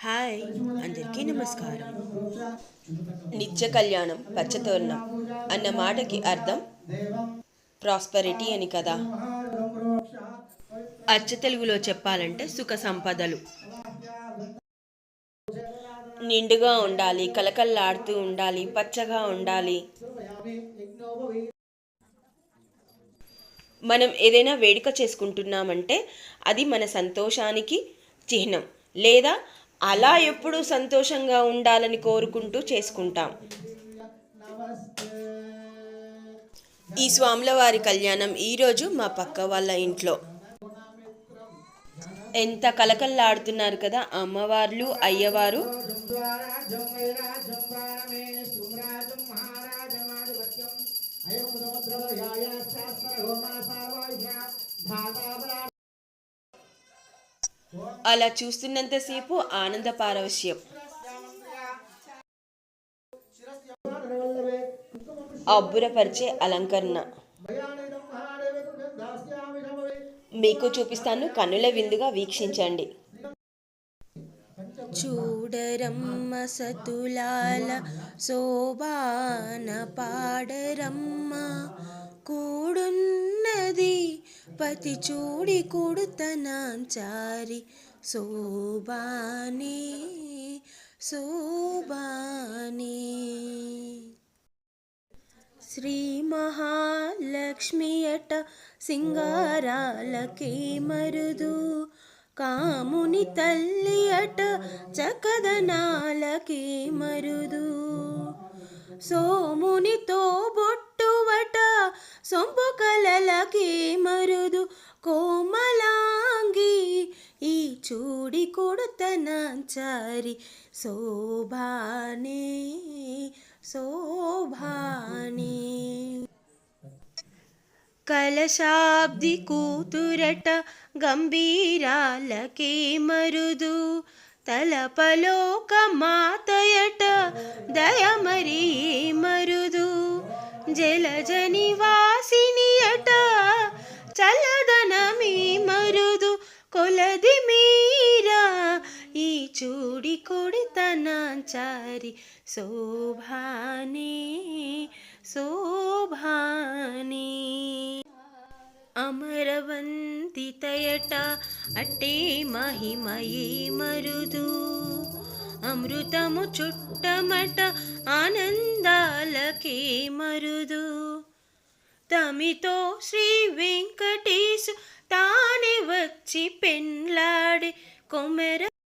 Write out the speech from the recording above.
Hi, అందరికీ నమస్కారం. నిత్య కళ్యాణం పచ్చతోరణం అన్న మాటకి అర్థం ప్రాస్పరిటీ అని కదా. అచ్చ తెలుగులో చెప్పాలంటే సుఖ సంపదలు. నిండుగా ఉండాలి, కలకల్లాడుతూ ఉండాలి, పచ్చగా ఉండాలి. మనం ఏదైనా వేడుక చేసుకుంటున్నామంటే అది మన సంతోషానికి చిహ్నం, లేదా అలా ఎప్పుడూ సంతోషంగా ఉండాలని కోరుకుంటూ చేసుకుంటాం. ఈ స్వాముల వారి కళ్యాణం ఈరోజు మా పక్క వాళ్ళ ఇంట్లో. ఎంత కలకల్లాడుతున్నారు కదా అమ్మవార్లు అయ్యవారు. అలా చూస్తున్నంతసేపు ఆనంద పారవశ్యం. అబ్బురపరిచే అలంకరణ మీకు చూపిస్తాను, కన్నుల విందుగా వీక్షించండి. చూడరమ్మ సతులాల శోభాన పాడరమ్మ, కూడున్నది పతి చూడి కొడుతనాంచారి శోభానే శోభానే. శ్రీ మహాలక్ష్మి అట సింగారాలకే మరుదు, కాముని తల్లి అట చకదనాలకే మరుదు, సోమునితో బొట్టువట సొంపు కలలకే మరుదు, కోమలాంగి ఈ చూడి కొడుతనాంచారి శోభానే శోభానే. కలశాబ్ది కూతురట గంభీరాలకే మరుదు, తలపలోక మాతయట దయమరీ మరుదు, జలజని వాసిని అట చల్లదనమీ మరుదు, కొలది మీరా ఈ చూడి కొడితనాంచారి శోభానే శోభానే. అమరవంతితయట అట్టే మహిమయే మరుదు, అమృతము చుట్టమట ఆనందాలకే మరుదు, తమితో శ్రీ వెంకటేశు తానే వచ్చి పెండ్లాడే కొమెర